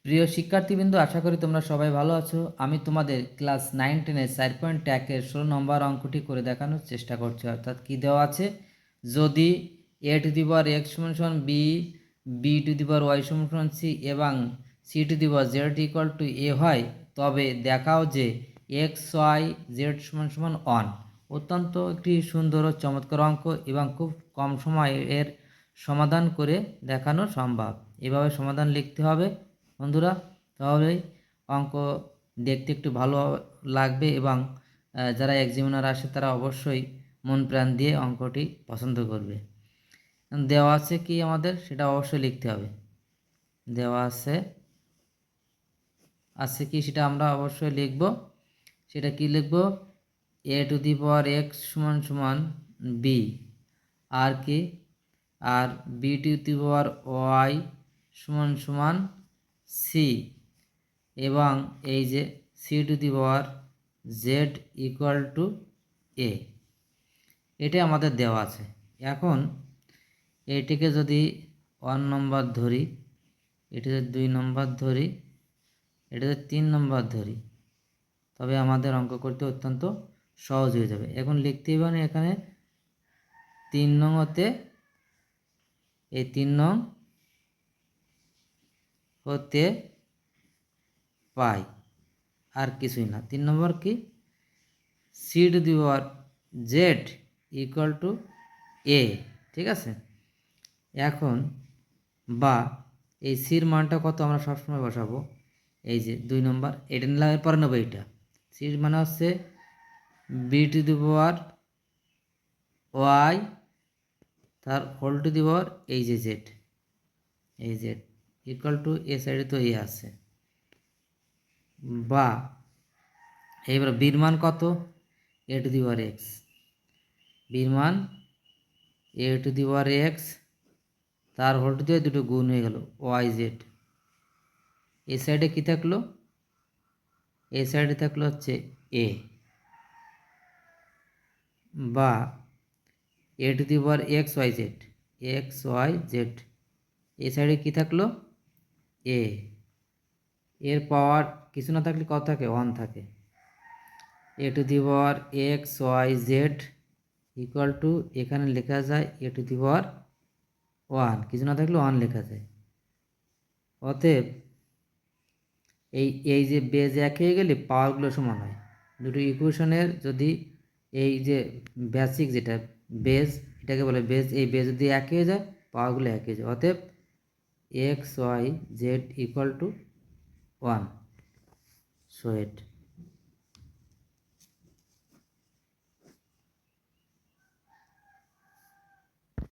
প্রিয় শিক্ষার্থীবৃন্দ, আশা করি তোমরা সবাই ভালো আছো। আমি তোমাদের ক্লাস 9-10-এর 4.1-এর 16 নম্বর অঙ্কটি করে দেখানোর চেষ্টা করছি। অর্থাৎ কি দেওয়া আছে, যদি a two the power x সমান b, b two the power y সমান c এবং c two the power z equal to a হয়, তবে দেখাও যে x y z সমান 1। অত্যন্ত একটি সুন্দর ও চমৎকার অঙ্ক এবং খুব কম সময়ে এর সমাধান করে দেখানো সম্ভব। এভাবে সমাধান লিখতে হবে বন্ধুরা, তাহলে অঙ্ক দেখতে একটু ভালো লাগবে এবং যারা এক্সামিনার আসে তারা অবশ্যই মন প্রাণ দিয়ে অঙ্কটি পছন্দ করবে। দেওয়া আছে কি আমাদের, সেটা অবশ্যই লিখতে হবে। দেওয়া আছে কি সেটা আমরা অবশ্যই লিখব। সেটা কি লিখব, a two the power x সমান b, আর কি, আর b two the power y সমান c, এবং এই যে c two the power z equal to a, এটা আমাদের দেওয়া আছে। এখন এইটিকে যদি 1 নম্বর ধরি, এটা যদি 2 নম্বর ধরি, এটা যদি 3 নম্বর ধরি, তবে আমাদের অঙ্ক করতে অত্যন্ত সহজ হয়ে যাবে। এখন লিখতেই পারেন এখানে 3 নং হতে, এই 3 নং হতে পাই, আর কিছুই না। 3 নম্বর কি, c two the power z equal to a, ঠিক আছে। এখন বা এই সির মানটা কত আমরা সবসময় বসাবো, এই যে 2 নম্বর, এটা নিলাম, এরপরে নেবো এইটা। সির মানে হচ্ছে b two the power y, তার হোল টু দি পাওয়ার এই যে z, এই z ইকুয়াল টু এ সাইডে তো এ আছে, বা এইবার বির মান কত, এ টু দি পাওয়ার এক্স, বির মান এ টু দি পাওয়ার এক্স, তার হোল টু দিয়ে দুটো গুণ হয়ে গেল ওয়াই জেড। এই সাইডে কী থাকলো, এই সাইডে থাকলো হচ্ছে এ, বা A to the power x Y z, x Y z. এই সাইডে কী থাকলো, এ, এর পাওয়ার কিছু না থাকলে কত থাকে, 1 থাকে। A to the power x Y Z equal to, এখানে লেখা যায় এ টু দি পাওয়ার 1, কিছু না থাকলে 1 লেখা যায়। অতএব এই যে বেজ এক হয়ে গেলে পাওয়ারগুলো সমান হয়। দুটো ইকুয়েশনের যদি এই যে বেসিক যেটা বেজ, এটাকে বলে বেজ, এই বেজ যদি এক হয়ে যায় পাওয়ারগুলো এক হয়ে যায়। অতএব X Y Z equal to 1। So it.